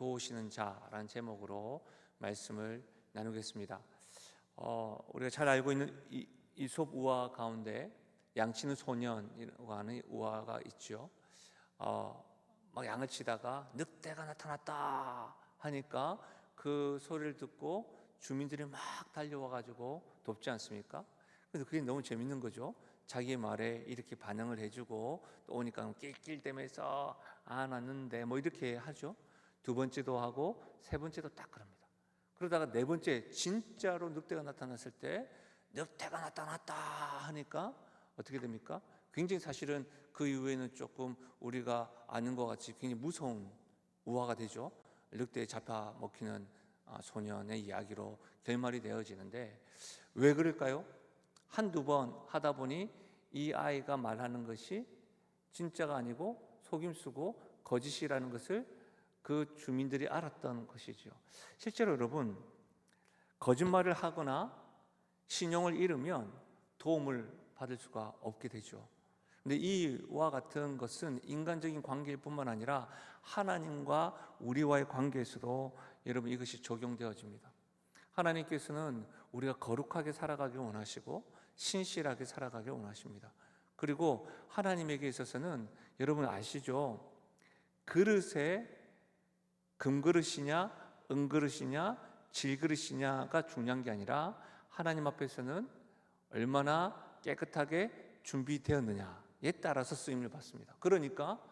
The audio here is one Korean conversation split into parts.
도우시는 자라는 제목으로 말씀을 나누겠습니다. 우리가 잘 알고 있는 이솝 우화 가운데 양치는 소년이라고 하는 우화가 있죠. 막 양을 치다가 늑대가 나타났다 하니까 그 소리를 듣고 주민들이 막 달려와 가지고 돕지 않습니까? 그래서 그게 너무 재밌는 거죠. 자기의 말에 이렇게 반응을 해주고 또 오니까 낄낄대면서 났는데 뭐 이렇게 하죠. 두 번째도 하고 세 번째도 딱 그럽니다. 그러다가 네 번째 진짜로 늑대가 나타났을 때 늑대가 나타났다 하니까 어떻게 됩니까? 굉장히 사실은 그 이후에는 조금 우리가 아는 것 같이 굉장히 무서운 우화가 되죠. 늑대에 잡아먹히는 소년의 이야기로 결말이 되어지는데 왜 그럴까요? 한두 번 하다 보니 이 아이가 말하는 것이 진짜가 아니고 속임수고 거짓이라는 것을 그 주민들이 알았던 것이죠. 실제로 여러분, 거짓말을 하거나 신용을 잃으면 도움을 받을 수가 없게 되죠. 근데 이와 같은 것은 인간적인 관계일 뿐만 아니라 하나님과 우리와의 관계에서도 여러분 이것이 적용되어집니다. 하나님께서는 우리가 거룩하게 살아가길 원하시고 신실하게 살아가길 원하십니다. 그리고 하나님에게 있어서는 여러분 아시죠? 그릇에 금그릇이냐 은그릇이냐 질그릇이냐가 중요한 게 아니라 하나님 앞에서는 얼마나 깨끗하게 준비되었느냐에 따라서 쓰임을 받습니다. 그러니까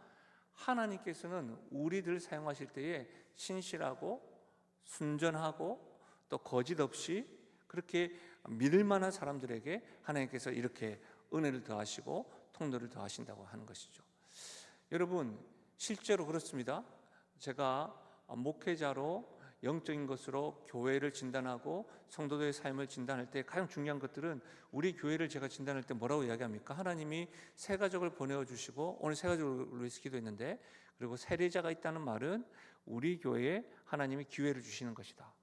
하나님께서는 우리들 사용하실 때에 신실하고 순전하고 또 거짓 없이 그렇게 믿을 만한 사람들에게 하나님께서 이렇게 은혜를 더하시고 통로를 더하신다고 하는 것이죠. 여러분, 실제로 그렇습니다. 제가 목회자로 영적인 것으로 교회를 진단하고 성도들의 삶을 진단할 때 가장 중요한 것들은 우리 교회를 제가 진단할 때 뭐라고 이야기합니까? 하나님이 새 가족을 보내어 주시고 오늘 새 가족을 위해서 기도했는데 그리고 세례자가 있다는 말은 우리 교회에 하나님이 기회를 주시는 것이다.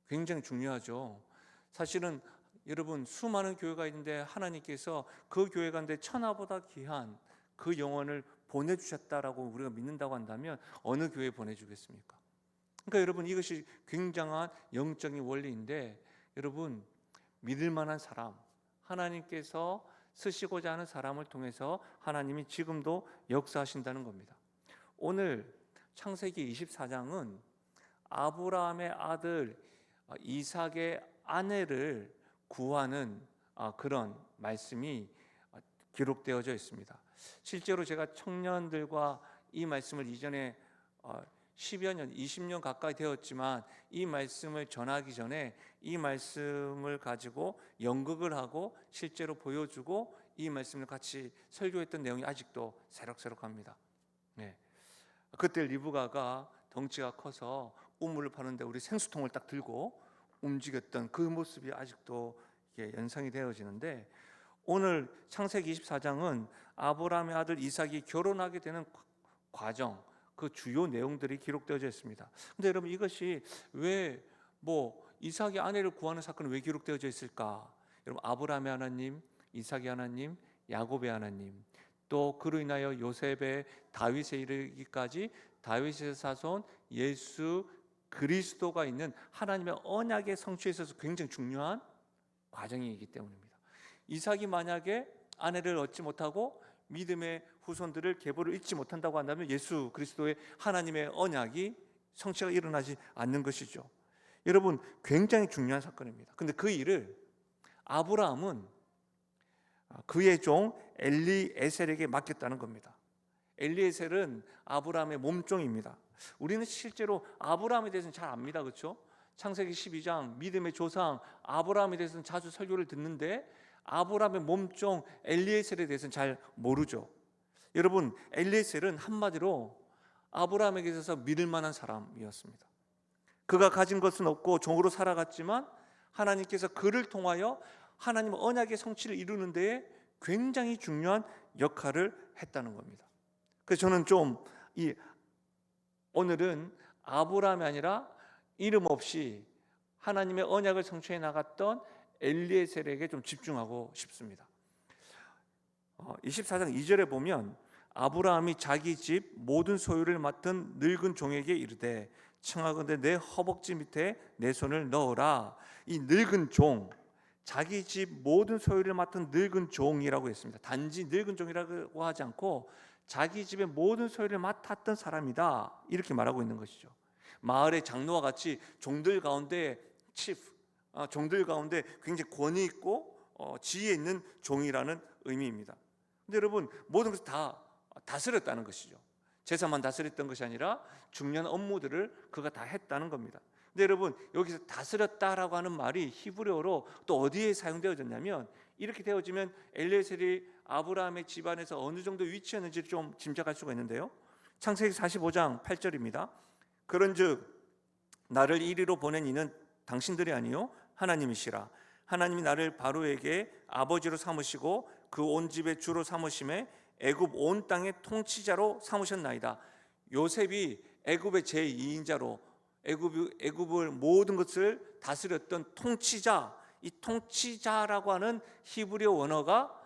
굉장히 중요하죠. 사실은 여러분 수많은 교회가 있는데 하나님께서 그 교회 가운데 천하보다 귀한 그 영혼을 보내주셨다라고 우리가 믿는다고 한다면 어느 교회에 보내주겠습니까? 그러니까 여러분 이것이 굉장한 영적인 원리인데 여러분 믿을 만한 사람, 하나님께서 쓰시고자 하는 사람을 통해서 하나님이 지금도 역사하신다는 겁니다. 오늘 창세기 24장은 아브라함의 아들 이삭의 아내를 구하는 그런 말씀이 기록되어져 있습니다. 실제로 제가 청년들과 이 말씀을 이전에 10여 년, 20년 가까이 되었지만 이 말씀을 전하기 전에 이 말씀을 가지고 연극을 하고 실제로 보여주고 이 말씀을 같이 설교했던 내용이 아직도 새록새록합니다. 네. 그때 리브가가 덩치가 커서 우물을 파는데 우리 생수통을 딱 들고 움직였던 그 모습이 아직도 이게 연상이 되어지는데 오늘 창세기 24장은 아브라함의 아들 이삭이 결혼하게 되는 과정, 그 주요 내용들이 기록되어져 있습니다. 근데 여러분 이것이 왜 이삭이 아내를 구하는 사건이 왜 기록되어져 있을까? 여러분 아브라함의 하나님, 이삭의 하나님, 야곱의 하나님, 또 그로 인하여 요셉의 다윗에 이르기까지 다윗의 자손 예수 그리스도가 있는 하나님의 언약의 성취에 있어서 굉장히 중요한 과정이기 때문입니다. 이삭이 만약에 아내를 얻지 못하고 믿음의 후손들을 계보를 잊지 못한다고 한다면 예수 그리스도의 하나님의 언약이 성취가 일어나지 않는 것이죠. 여러분 굉장히 중요한 사건입니다. 근데 그 일을 아브라함은 그의 종 엘리에셀에게 맡겼다는 겁니다. 엘리에셀은 아브라함의 몸종입니다. 우리는 실제로 아브라함에 대해서는 잘 압니다. 그렇죠? 창세기 12장 믿음의 조상 아브라함에 대해서는 자주 설교를 듣는데 아브라함의 몸종 엘리에셀에 대해서는 잘 모르죠. 여러분 엘리에셀은 한마디로 아브라함에게 있어서 믿을 만한 사람이었습니다. 그가 가진 것은 없고 종으로 살아갔지만 하나님께서 그를 통하여 하나님 언약의 성취를 이루는 데에 굉장히 중요한 역할을 했다는 겁니다. 그래서 저는 오늘은 아브라함이 아니라 이름 없이 하나님의 언약을 성취해 나갔던 엘리에셀에게 좀 집중하고 싶습니다. 24장 2절에 보면 아브라함이 자기 집 모든 소유를 맡은 늙은 종에게 이르되 청하건대 내 허벅지 밑에 내 손을 넣어라. 이 늙은 종, 자기 집 모든 소유를 맡은 늙은 종이라고 했습니다. 단지 늙은 종이라고 하지 않고 자기 집의 모든 소유를 맡았던 사람이다, 이렇게 말하고 있는 것이죠. 마을의 장로와 같이 종들 가운데 치프, 종들 가운데 굉장히 권위 있고 지혜 있는 종이라는 의미입니다. 근데 여러분, 모든 것을 다 다스렸다는 것이죠. 재산만 다스렸던 것이 아니라 중요한 업무들을 그가 다 했다는 겁니다. 근데 여러분, 여기서 다스렸다라고 하는 말이 히브리어로 또 어디에 사용되어졌냐면, 이렇게 되어지면 엘리에셀이 아브라함의 집안에서 어느 정도 위치였는지를 좀 짐작할 수가 있는데요. 창세기 45장 8절입니다. 그런즉 나를 이리로 보낸 이는 당신들이 아니요 하나님이시라. 하나님이 나를 바로에게 아버지로 삼으시고 그 온 집의 주로 삼으심에 애굽 온 땅의 통치자로 삼으셨나이다. 요셉이 애굽의 제2인자로 애굽을 모든 것을 다스렸던 통치자, 이 통치자라고 하는 히브리어 원어가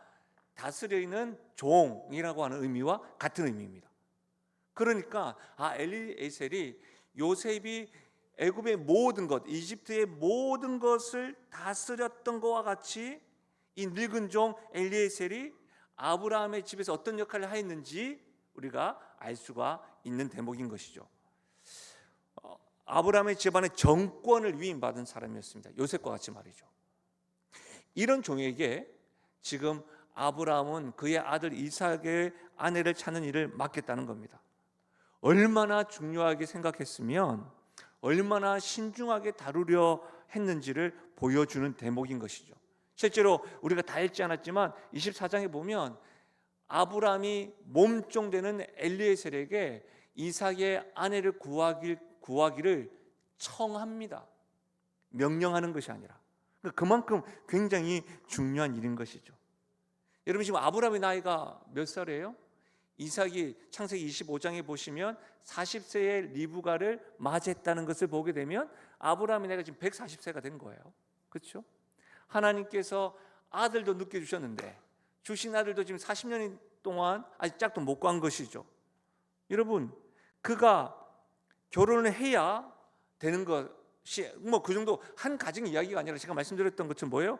다스리는 종이라고 하는 의미와 같은 의미입니다. 그러니까 엘리에셀이 요셉이 애굽의 모든 것, 이집트의 모든 것을 다스렸던 것과 같이 이 늙은 종 엘리에셀이 아브라함의 집에서 어떤 역할을 하였는지 우리가 알 수가 있는 대목인 것이죠. 아브라함의 집안의 정권을 위임받은 사람이었습니다. 요셉과 같이 말이죠. 이런 종에게 지금 아브라함은 그의 아들 이삭의 아내를 찾는 일을 맡겼다는 겁니다. 얼마나 중요하게 생각했으면 얼마나 신중하게 다루려 했는지를 보여주는 대목인 것이죠. 실제로 우리가 다 읽지 않았지만 24장에 보면 아브라함이 몸종되는 엘리에셀에게 이삭의 아내를 구하기를 청합니다. 명령하는 것이 아니라. 그만큼 굉장히 중요한 일인 것이죠. 여러분, 지금 아브라함의 나이가 몇 살이에요? 이삭이 창세기 25장에 보시면 40세의 리브가를 맞이했다는 것을 보게 되면 아브라함의 나이가 지금 140세가 된 거예요. 그렇죠? 하나님께서 아들도 늦게 주셨는데 주신 아들도 지금 40년 동안 아직 짝도 못 간 것이죠. 여러분, 그가 결혼을 해야 되는 것이 그 정도 한 가정 이야기가 아니라 제가 말씀드렸던 것처럼 뭐예요?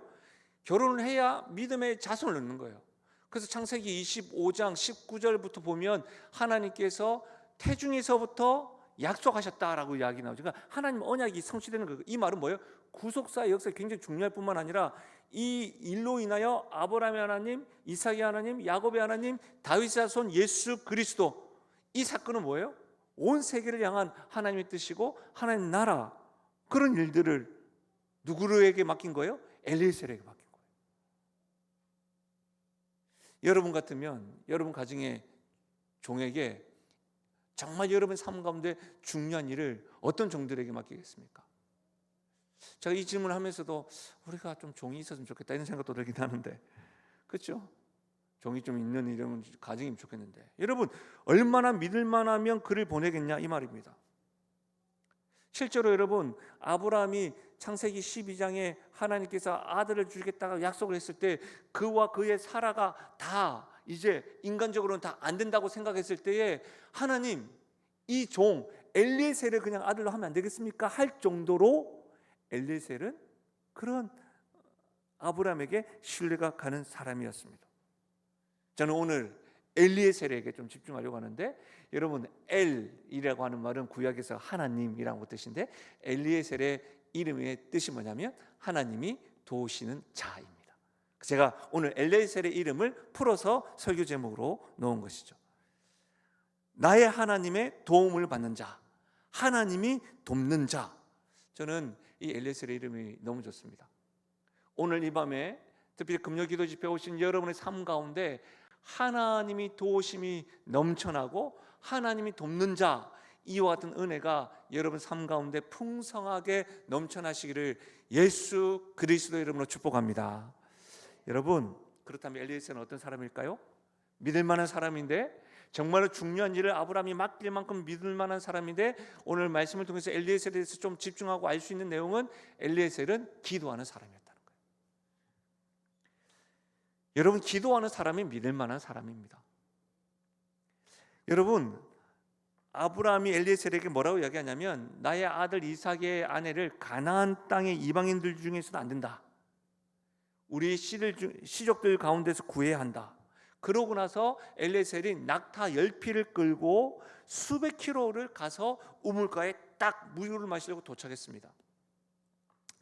결혼을 해야 믿음의 자손을 낳는 거예요. 그래서 창세기 25장 19절부터 보면 하나님께서 태중에서부터 약속하셨다라고 이야기 나오죠. 그러니까 하나님 언약이 성취되는 거예요. 이 말은 뭐예요? 구속사의 역사가 굉장히 중요할 뿐만 아니라 이 일로 인하여 아브라함의 하나님, 이삭의 하나님, 야곱의 하나님, 다윗의 자손 예수 그리스도, 이 사건은 뭐예요? 온 세계를 향한 하나님의 뜻이고 하나님 나라, 그런 일들을 누구에게 맡긴 거예요? 엘리에셀에게 맡긴 거예요. 여러분 같으면 여러분 가정의 종에게 정말 여러분 삶 가운데 중요한 일을 어떤 종들에게 맡기겠습니까? 제가 이 질문을 하면서도 우리가 좀 종이 있었으면 좋겠다 이런 생각도 들긴 하는데, 그렇죠? 종이 좀 있는 이런 가정이면 좋겠는데, 여러분 얼마나 믿을 만하면 그를 보내겠냐 이 말입니다. 실제로 여러분, 아브라함이 창세기 12장에 하나님께서 아들을 주겠다고 약속을 했을 때 그와 그의 사라가 다 이제 인간적으로는 다 안 된다고 생각했을 때에 하나님, 이 종 엘리에셀을 그냥 아들로 하면 안 되겠습니까? 할 정도로 엘리에셀은 그런 아브라함에게 신뢰가 가는 사람이었습니다. 저는 오늘 엘리에셀에게 좀 집중하려고 하는데, 여러분 엘이라고 하는 말은 구약에서 하나님이라는 뜻인데 엘리에셀의 이름의 뜻이 뭐냐면 하나님이 도우시는 자입니다. 제가 오늘 엘리에셀의 이름을 풀어서 설교 제목으로 놓은 것이죠. 나의 하나님의 도움을 받는 자, 하나님이 돕는 자. 저는 이 엘리에셀의 이름이 너무 좋습니다. 오늘 이 밤에 특별히 금요 기도 집회 오신 여러분의 삶 가운데 하나님이 도우심이 넘쳐나고 하나님이 돕는 자, 이와 같은 은혜가 여러분 삶 가운데 풍성하게 넘쳐나시기를 예수 그리스도의 이름으로 축복합니다. 여러분, 그렇다면 엘리에셀은 어떤 사람일까요? 믿을 만한 사람인데, 정말로 중요한 일을 아브라함이 맡길 만큼 믿을 만한 사람인데, 오늘 말씀을 통해서 엘리에셀에 대해서 좀 집중하고 알 수 있는 내용은 엘리에셀은 기도하는 사람이었다는 거예요. 여러분, 기도하는 사람이 믿을 만한 사람입니다. 여러분, 아브라함이 엘리에셀에게 뭐라고 이야기하냐면 나의 아들 이삭의 아내를 가나안 땅의 이방인들 중에서는 안 된다. 우리 시족들 가운데서 구해야 한다. 그러고 나서 엘리에셀이 낙타 10피를 끌고 수백 킬로를 가서 우물가에 딱 물을 마시려고 도착했습니다.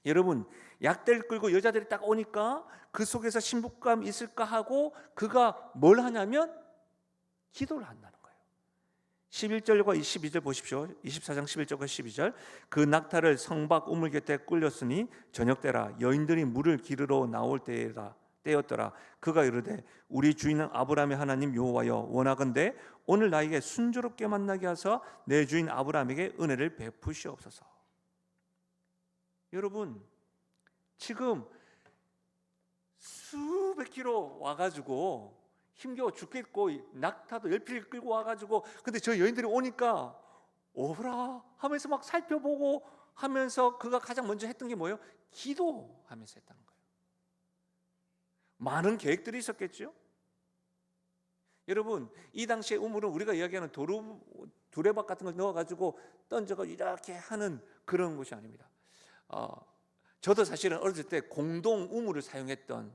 여러분, 약대를 끌고 여자들이 딱 오니까 그 속에서 신부감 있을까 하고 그가 뭘 하냐면 기도를 한다는 거예요. 11절과 22절 보십시오. 24장 11절과 12절. 그 낙타를 성박 우물 곁에 끌렸으니 저녁때라 여인들이 물을 기르러 나올 때였더라. 그가 이르되 우리 주인은 아브라함의 하나님 여호와여 원하건대 오늘 나에게 순조롭게 만나게 하사 내 주인 아브라함에게 은혜를 베푸시옵소서. 여러분, 지금 수백 킬로 와가지고 힘겨워 죽겠고 낙타도 10피를 끌고 와가지고 근데 저 여인들이 오니까 오라 하면서 막 살펴보고 하면서 그가 가장 먼저 했던 게 뭐예요? 기도하면서 했다는 거예요. 많은 계획들이 있었겠죠. 여러분, 이 당시에 우물은 우리가 이야기하는 두레박 같은 걸 넣어가지고 던져가 이렇게 하는 그런 곳이 아닙니다. 저도 사실은 어렸을 때 공동 우물을 사용했던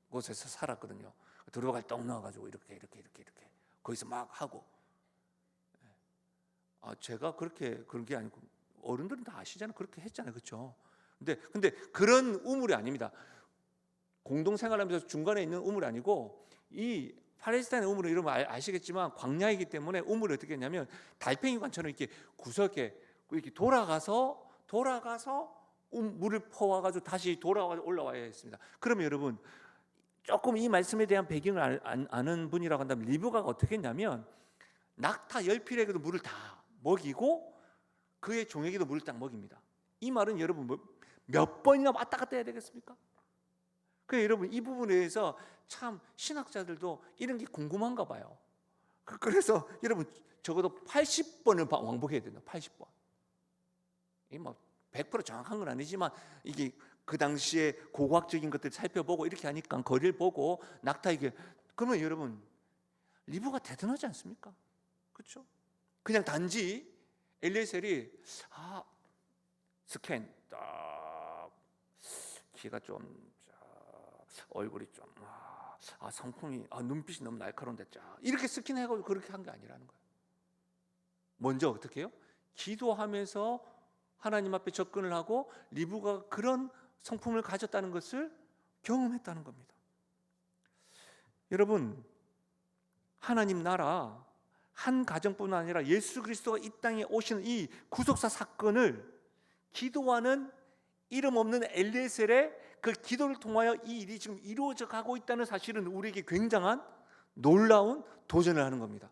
곳에서 살았거든요. 두레박을 떡 넣어가지고 이렇게 거기서 막 하고. 제가 그렇게 그런 게 아니고 어른들은 다 아시잖아요. 그렇게 했잖아요, 그렇죠? 근데 그런 우물이 아닙니다. 공동 생활하면서 중간에 있는 우물이 아니고 이 팔레스타인의 우물은 이러면 아시겠지만 광야이기 때문에 우물을 어떻게 했냐면 달팽이관처럼 이렇게 구석에 이렇게 돌아가서 물을 퍼와가지고 다시 돌아와서 올라와야 했습니다. 그러면 여러분 조금 이 말씀에 대한 배경을 아는 분이라고 한다면 리브가가 어떻게 했냐면 낙타 10필에게도 물을 다 먹이고 그의 종에게도 물을 딱 먹입니다. 이 말은 여러분 몇 번이나 왔다 갔다 해야 되겠습니까? 그래서 여러분 이 부분에 대해서 참 신학자들도 이런 게 궁금한가 봐요. 그래서 여러분 적어도 80번을 왕복해야 된다. 80번. 이 뭐 100% 정확한 건 아니지만 이게 그 당시에 고고학적인 것들 살펴보고 이렇게 하니까 거리를 보고 낙타에게 그러면 여러분 리브가 대단하지 않습니까? 그렇죠? 그냥 단지 엘리에셀이 스캔 딱 키가 좀 얼굴이 좀 성품이 눈빛이 너무 날카로운데 이렇게 스킨해가지고 그렇게 한 게 아니라는 거예요. 먼저 어떻게 해요? 기도하면서 하나님 앞에 접근을 하고 리브가 그런 성품을 가졌다는 것을 경험했다는 겁니다. 여러분, 하나님 나라 한 가정뿐 아니라 예수 그리스도가 이 땅에 오시는 이 구속사 사건을 기도하는 이름 없는 엘리에셀의 그 기도를 통하여 이 일이 지금 이루어져 가고 있다는 사실은 우리에게 굉장한 놀라운 도전을 하는 겁니다.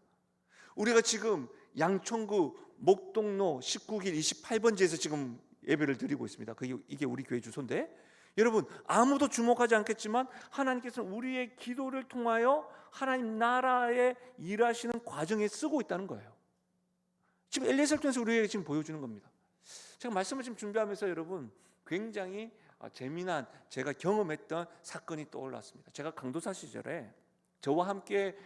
우리가 지금 양천구 목동로 19길 28번지에서 지금 예배를 드리고 있습니다. 이게 우리 교회 주소인데 여러분 아무도 주목하지 않겠지만 하나님께서는 우리의 기도를 통하여 하나님 나라에 일하시는 과정에 쓰고 있다는 거예요. 지금 엘리에셀 통해서 우리에게 지금 보여주는 겁니다. 제가 말씀을 지금 준비하면서 여러분 굉장히 재미난 제가 경험했던 사건이 떠올랐습니다. 제가 강도사 시절에 저와 함께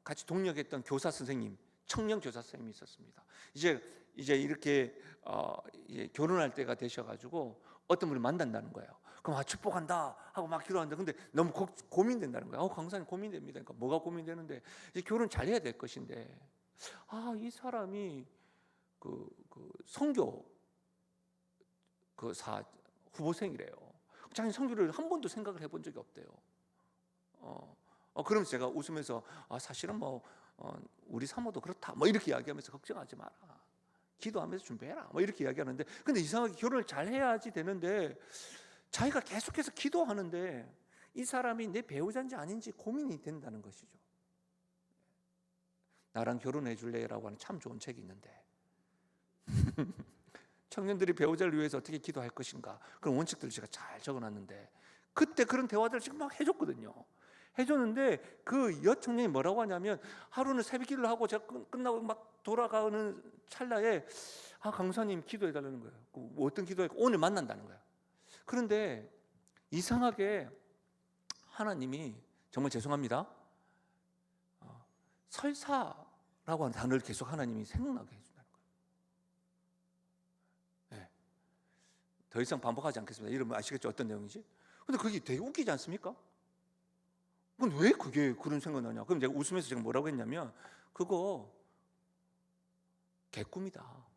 같이 동역했던 교사 선생님, 청년 교사 선생님이 있었습니다. 이제 이렇게 이제 결혼할 때가 되셔가지고 어떤 분을 만난다는 거예요. 그럼 축복한다 하고 막 기도하는데 근데 너무 고민된다는 거예요. 강사님 고민됩니다. 그러니까 뭐가 고민되는데 이제 결혼 잘해야 될 것인데 이 사람이 그 선교 사 후보생이래요. 자기 선교를 한 번도 생각을 해본 적이 없대요. 그러면서 제가 웃으면서 사실은 뭐 우리 사모도 그렇다 뭐 이렇게 이야기하면서 걱정하지 마라. 기도하면서 준비해라 뭐 이렇게 이야기하는데 근데 이상하게 결혼을 잘 해야지 되는데 자기가 계속해서 기도하는데 이 사람이 내 배우자인지 아닌지 고민이 된다는 것이죠. 나랑 결혼해 줄래라고 하는 참 좋은 책이 있는데 청년들이 배우자를 위해서 어떻게 기도할 것인가 그런 원칙들을 제가 잘 적어놨는데 그때 그런 대화들을 지금 막 해줬거든요. 해줬는데 그 여청년이 뭐라고 하냐면 하루는 새벽기도를 하고 제가 끝나고 막 돌아가는 찰나에 강사님 기도해달라는 거예요. 어떤 기도해? 오늘 만난다는 거예요. 그런데 이상하게 하나님이 정말 죄송합니다. 설사 하는 단어를 계속 하나님이 생각나게 해준다는 거예요. 네. 더 이상 반복하지 않겠습니다. 여러분 아시겠죠? 어떤 내용인지? 근데 그게 되게 웃기지 않습니까? 그럼 왜 그게 그런 생각이 나냐? 그럼 제가 웃으면서 제가 뭐라고 했냐면, 그거 개꿈이다.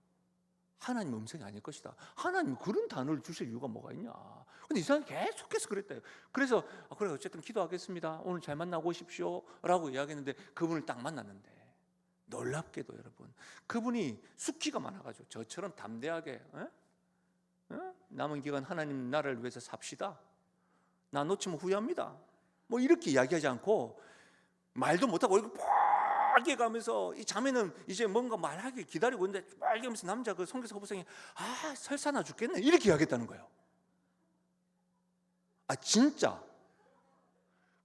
하나님 음성이 아닐 것이다. 하나님 그런 단어를 주실 이유가 뭐가 있냐? 근데 이 사람이 계속해서 그랬대요. 그래서 그래 어쨌든 기도하겠습니다. 오늘 잘 만나고 오십시오 라고 이야기했는데, 그분을 딱 만났는데 놀랍게도 여러분, 그분이 숙기가 많아가지고 저처럼 담대하게 남은 기간 하나님 나라를 위해서 삽시다, 나 놓치면 후회합니다, 뭐 이렇게 이야기하지 않고, 말도 못하고 얼굴 빨개 가면서, 이 자매는 이제 뭔가 말하길 기다리고 있는데 빨개 가면서 남자 그 선교사 후보생이 설사나 죽겠네 이렇게 이야기했다는 거예요. 진짜.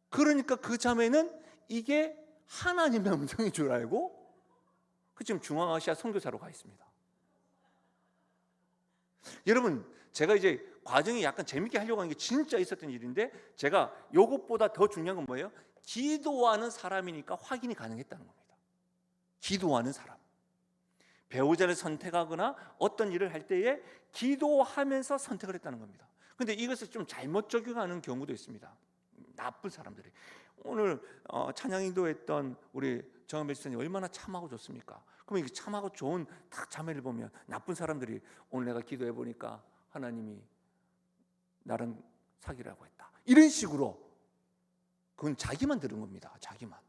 그러니까 그 자매는 이게 하나님의 음성인 줄 알고 지금 중앙아시아 선교사로 가 있습니다. 여러분, 제가 이제 과정이 약간 재밌게 하려고 하는 게 진짜 있었던 일인데, 제가 이것보다 더 중요한 건 뭐예요? 기도하는 사람이니까 확인이 가능했다는 겁니다. 기도하는 사람, 배우자를 선택하거나 어떤 일을 할 때에 기도하면서 선택을 했다는 겁니다. 근데 이것을 좀 잘못 적용하는 경우도 있습니다. 나쁜 사람들이. 오늘 찬양 인도했던 우리 정은배 집사님 얼마나 참하고 좋습니까? 그럼 이게 참하고 좋은 딱 자매를 보면, 나쁜 사람들이 오늘 내가 기도해 보니까 하나님이 나랑 사귀라고 했다, 이런 식으로, 그건 자기만 들은 겁니다. 자기만.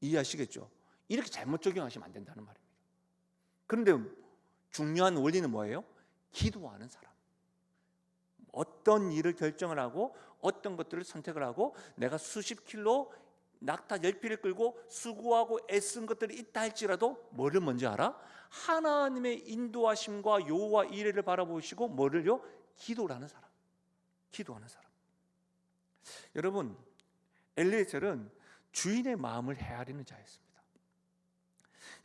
이해하시겠죠? 이렇게 잘못 적용하시면 안 된다는 말입니다. 그런데 중요한 원리는 뭐예요? 기도하는 사람, 어떤 일을 결정을 하고 어떤 것들을 선택을 하고, 내가 수십 킬로 낙타 열피를 끌고 수고하고 애쓴 것들이 있다 할지라도 뭐를 먼저 알아? 하나님의 인도하심과 요와 이래를 바라보시고 뭐를요? 기도를 하는 사람. 기도하는 사람. 여러분, 엘리에셀은 주인의 마음을 헤아리는 자였습니다.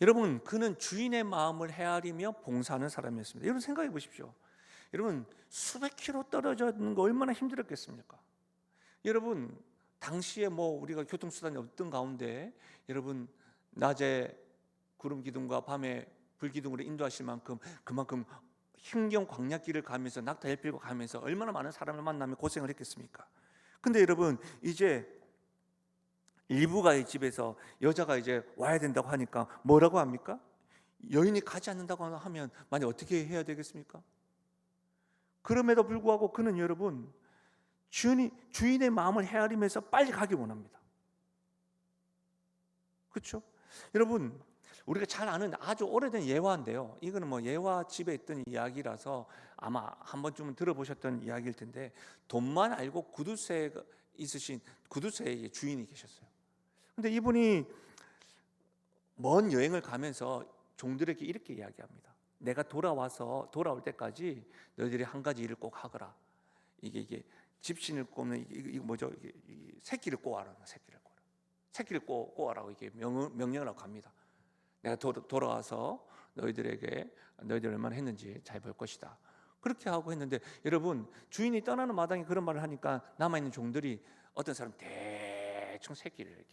여러분, 그는 주인의 마음을 헤아리며 봉사하는 사람이었습니다. 여러분 생각해 보십시오. 여러분, 수백 킬로 떨어져 있는 거 얼마나 힘들었겠습니까? 여러분, 당시에 우리가 교통수단이 없던 가운데, 여러분 낮에 구름 기둥과 밤에 불 기둥으로 인도하실 만큼, 그만큼 힘겨운 광야길을 가면서 낙타 헬필고 가면서 얼마나 많은 사람을 만나며 고생을 했겠습니까? 근데 여러분, 이제 일부가의 집에서 여자가 이제 와야 된다고 하니까 뭐라고 합니까? 여인이 가지 않는다고 하면 만약 어떻게 해야 되겠습니까? 그럼에도 불구하고 그는 여러분 주인의 마음을 헤아리면서 빨리 가기 원합니다. 그렇죠? 여러분, 우리가 잘 아는 아주 오래된 예화인데요, 이거는 예화 집에 있던 이야기라서 아마 한 번쯤은 들어보셨던 이야기일 텐데, 돈만 알고 구두쇠 있으신 구두쇠의 주인이 계셨어요. 근데 이분이 먼 여행을 가면서 종들에게 이렇게 이야기합니다. 내가 돌아올 때까지 너희들이 한 가지 일을 꼭 하거라. 이게 집신을 꼬면 이게 뭐죠? 이게 새끼를 꼬아라. 새끼를 꼬아라고 이게 명령을 하고 갑니다. 내가 돌아와서 너희들에게 너희들 얼마나 했는지 잘 볼 것이다. 그렇게 하고 했는데, 여러분, 주인이 떠나는 마당에 그런 말을 하니까 남아있는 종들이 어떤 사람 대충 새끼를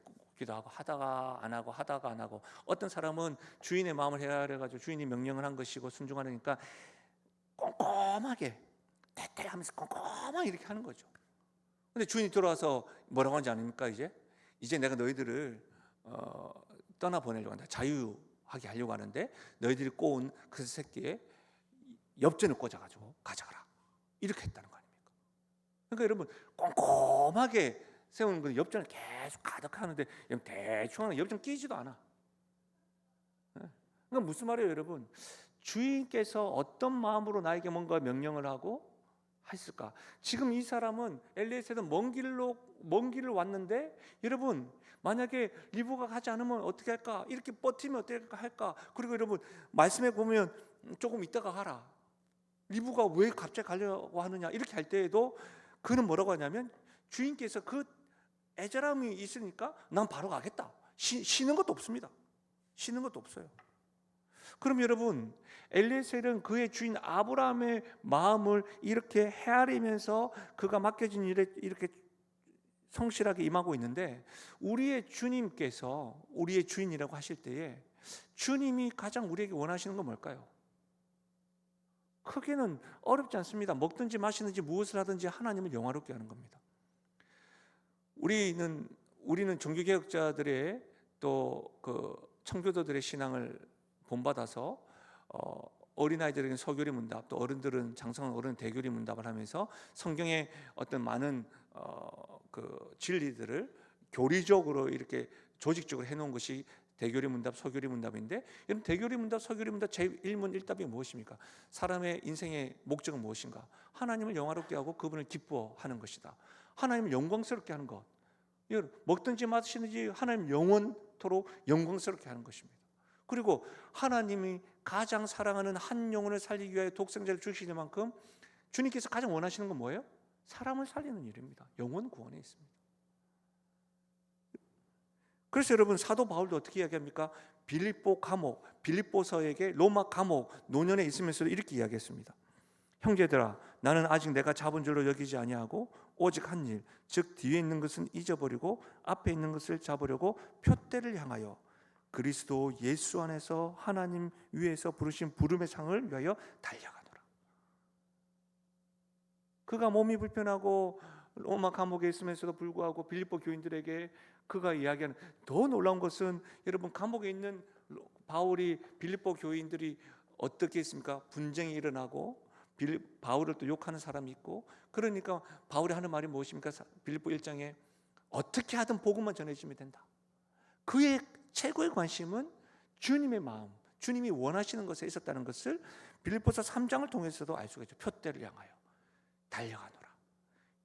굽기도 하고, 하다가 안 하고 하다가 안 하고, 어떤 사람은 주인의 마음을 헤아려가지고 주인이 명령을 한 것이고 순종하니까 꼼꼼하게 하면서 꼼꼼하게 이렇게 하는 거죠. 근데 주인이 돌아와서 뭐라고 하는지 아닙니까? 이제 내가 너희들을 떠나보내려고 한다, 자유하게 하려고 하는데, 너희들이 꼬은 그 새끼에 엽전을 꽂아가지고 가져가라, 이렇게 했다는 거 아닙니까? 그러니까 여러분, 꼼꼼하게 세우는 그 엽전을 계속 가득하는데 대충 하는, 엽전 끼지도 않아. 그러니까 무슨 말이에요, 여러분? 주인께서 어떤 마음으로 나에게 뭔가 명령을 하고 했을까? 지금 이 사람은, 엘리에셀은 먼 길을 왔는데, 여러분, 만약에 리브가 가지 않으면 어떻게 할까? 이렇게 버티면 어떻게 할까? 그리고 여러분, 말씀해 보면 조금 있다가 가라, 리브가 왜 갑자기 가려고 하느냐, 이렇게 할 때에도 그는 뭐라고 하냐면, 주인께서 그 애절함이 있으니까 난 바로 가겠다. 쉬는 것도 없습니다. 쉬는 것도 없어요. 그럼 여러분, 엘리에셀은 그의 주인 아브라함의 마음을 이렇게 헤아리면서 그가 맡겨진 일에 이렇게 성실하게 임하고 있는데, 우리의 주님께서 우리의 주인이라고 하실 때에 주님이 가장 우리에게 원하시는 건 뭘까요? 크게는 어렵지 않습니다. 먹든지 마시든지 무엇을 하든지 하나님을 영화롭게 하는 겁니다. 우리는 종교개혁자들의 또 그 청교도들의 신앙을 본받아서 어린아이들에게는 서교리 문답, 또 어른들은 장성한 어른 대교리 문답을 하면서 성경의 어떤 많은 그 진리들을 교리적으로 이렇게 조직적으로 해놓은 것이 대교리 문답, 서교리 문답인데, 여러분 대교리 문답, 서교리 문답 제1문 1답이 무엇입니까? 사람의 인생의 목적은 무엇인가? 하나님을 영화롭게 하고 그분을 기뻐하는 것이다. 하나님을 영광스럽게 하는 것. 먹든지 마시든지 하나님 영원토록 영광스럽게 하는 것입니다. 그리고 하나님이 가장 사랑하는 한 영혼을 살리기 위하여 독생자를 주시는 만큼 주님께서 가장 원하시는 건 뭐예요? 사람을 살리는 일입니다. 영혼 구원에 있습니다. 그래서 여러분 사도 바울도 어떻게 이야기합니까? 빌립보 감옥, 빌립보서에게 로마 감옥 노년에 있으면서도 이렇게 이야기했습니다. 형제들아, 나는 아직 내가 잡은 줄로 여기지 아니하고 오직 한 일, 즉 뒤에 있는 것은 잊어버리고 앞에 있는 것을 잡으려고 표대를 향하여 그리스도 예수 안에서 하나님 위에서 부르신 부름의 상을 위하여 달려가노라. 그가 몸이 불편하고 로마 감옥에 있으면서도 불구하고 빌립보 교인들에게 그가 이야기하는 더 놀라운 것은, 여러분 감옥에 있는 바울이 빌립보 교인들이 어떻게 했습니까? 분쟁이 일어나고 바울을 또 욕하는 사람이 있고, 그러니까 바울이 하는 말이 무엇입니까? 빌립보 1장에 어떻게 하든 복음만 전해주면 된다. 그의 최고의 관심은 주님의 마음, 주님이 원하시는 것에 있었다는 것을 빌립보서 3장을 통해서도 알 수가 있죠. 표대를 향하여 달려가노라.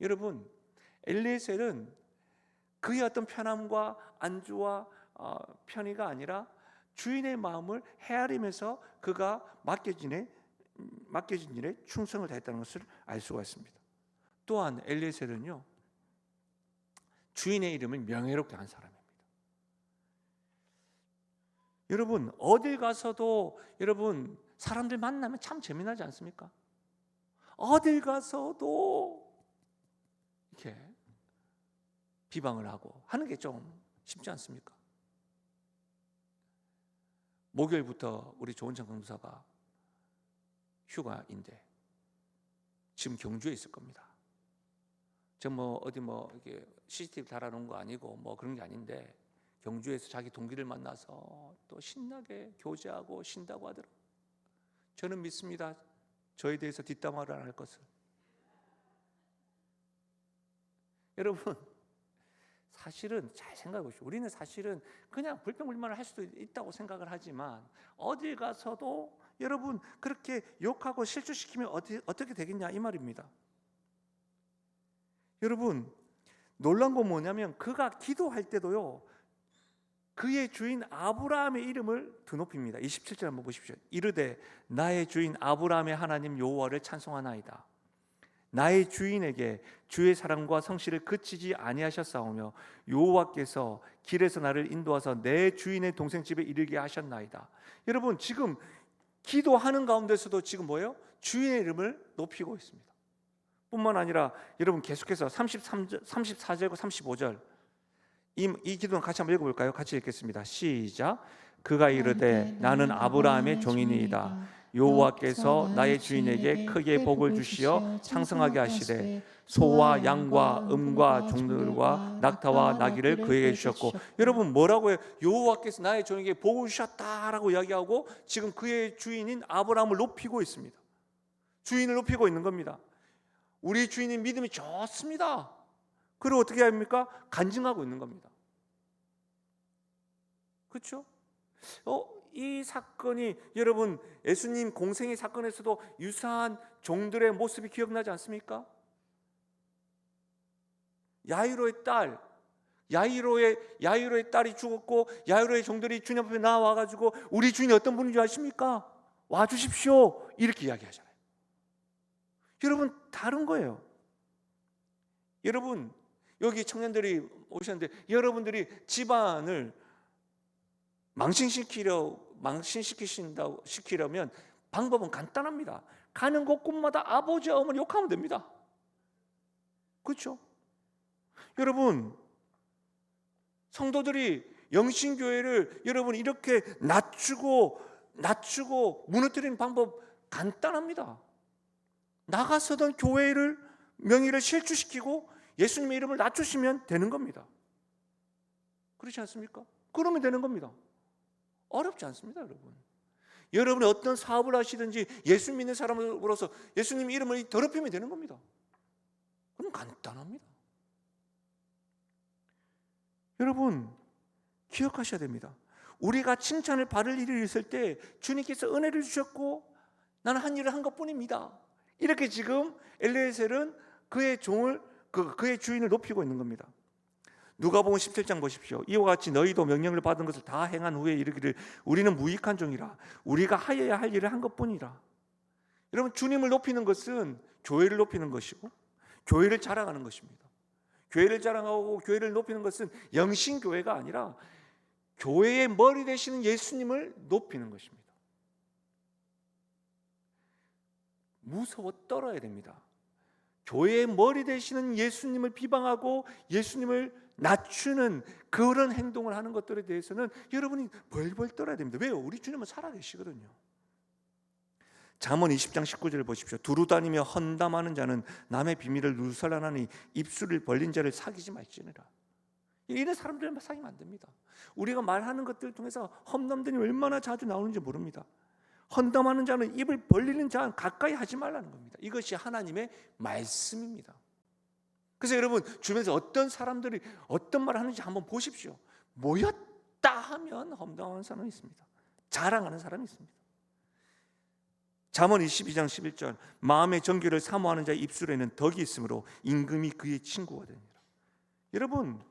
여러분 엘리에셀은 그의 어떤 편함과 안주와 편의가 아니라 주인의 마음을 헤아리면서 그가 맡겨진 일에 충성을 다했다는 것을 알 수가 있습니다. 또한 엘리에셀은요, 주인의 이름을 명예롭게 한 사람입니다. 여러분 어딜 가서도 여러분 사람들 만나면 참 재미나지 않습니까? 어딜 가서도 이렇게 비방을 하고 하는 게 좀 쉽지 않습니까? 목요일부터 우리 조은창 강사가 휴가인데 지금 경주에 있을 겁니다. 저 어디 이렇게 CCTV 달아놓은 거 아니고 그런 게 아닌데, 경주에서 자기 동기를 만나서 또 신나게 교제하고 쉰다고 하더라고요. 저는 믿습니다. 저에 대해서 뒷담화를 안 할 것을. 여러분 사실은 잘 생각해 보십시오. 우리는 사실은 그냥 불평불만을 할 수도 있다고 생각을 하지만, 어딜 가서도 여러분 그렇게 욕하고 실추시키면 어떻게 되겠냐 이 말입니다. 여러분 놀란 건 뭐냐면, 그가 기도할 때도요 그의 주인 아브라함의 이름을 드높입니다. 27절 한번 보십시오. 이르되 나의 주인 아브라함의 하나님 여호와를 찬송하나이다. 나의 주인에게 주의 사랑과 성실을 그치지 아니하셨사오며 여호와께서 길에서 나를 인도하사 내 주인의 동생 집에 이르게 하셨나이다. 여러분 지금 기도하는 가운데서도 지금 뭐예요? 주인의 이름을 높이고 있습니다. 뿐만 아니라 여러분 계속해서 34절과 35절 이 기도는 같이 한번 읽어볼까요? 같이 읽겠습니다. 시작. 그가 이르되 나는 아브라함의 종이니이다. 여호와께서 나의 주인에게 크게 복을 주시어昌盛하게 하시되 소와 양과 음과 종들과 낙타와 나귀를 그에게 주셨고. 여러분 뭐라고 해요? 여호와께서 나의 종에게 복을 주셨다라고 이야기하고 지금 그의 주인인 아브라함을 높이고 있습니다. 주인을 높이고 있는 겁니다. 우리 주인인 믿음이 좋습니다. 그리고 어떻게 합니까? 간증하고 있는 겁니다. 그렇죠? 이 사건이 여러분 예수님 공생의 사건에서도 유사한 종들의 모습이 기억나지 않습니까? 야이로의 딸이 죽었고 야이로의 종들이 주님 앞에 나와가지고 우리 주인이 어떤 분인지 아십니까? 와주십시오 이렇게 이야기하잖아요. 여러분 다른 거예요. 여러분 여기 청년들이 오셨는데 여러분들이 집안을 망신시키려면 방법은 간단합니다. 가는 곳곳마다 아버지 어머니 욕하면 됩니다. 그렇죠? 여러분, 성도들이 영신교회를 여러분 이렇게 낮추고 무너뜨리는 방법 간단합니다. 나가서던 교회를 명의를 실추시키고 예수님의 이름을 낮추시면 되는 겁니다. 그렇지 않습니까? 그러면 되는 겁니다. 어렵지 않습니다, 여러분. 여러분이 어떤 사업을 하시든지 예수 믿는 사람으로서 예수님 이름을 더럽히면 되는 겁니다. 그럼 간단합니다. 여러분, 기억하셔야 됩니다. 우리가 칭찬을 받을 일이 있을 때 주님께서 은혜를 주셨고 나는 한 일을 한 것뿐입니다. 이렇게 지금 엘리에셀은 그의 종을 그의 주인을 높이고 있는 겁니다. 누가복음 17장 보십시오. 이와 같이 너희도 명령을 받은 것을 다 행한 후에 이르기를 우리는 무익한 종이라 우리가 하여야 할 일을 한 것뿐이라. 여러분, 주님을 높이는 것은 교회를 높이는 것이고 교회를 자랑하는 것입니다. 교회를 자랑하고 교회를 높이는 것은 영신교회가 아니라 교회의 머리 되시는 예수님을 높이는 것입니다. 무서워 떨어야 됩니다. 교회의 머리 되시는 예수님을 비방하고 예수님을 낮추는 그런 행동을 하는 것들에 대해서는 여러분이 벌벌 떨어야 됩니다. 왜요? 우리 주님은 살아계시거든요. 잠언 20장 19절을 보십시오. 두루 다니며 헌담하는 자는 남의 비밀을 누설하나니 입술을 벌린 자를 사귀지 말지니라. 이런 사람들은 사귀면 안 됩니다. 우리가 말하는 것들을 통해서 험담들이 얼마나 자주 나오는지 모릅니다. 헌담하는 자는 입을 벌리는 자는 가까이 하지 말라는 겁니다. 이것이 하나님의 말씀입니다. 그래서 여러분 주변에서 어떤 사람들이 어떤 말을 하는지 한번 보십시오. 모였다 하면 험담하는 사람이 있습니다. 자랑하는 사람이 있습니다. 잠언 22장 11절 마음의 정결을 사모하는 자의 입술에는 덕이 있으므로 임금이 그의 친구가 됩니다. 여러분,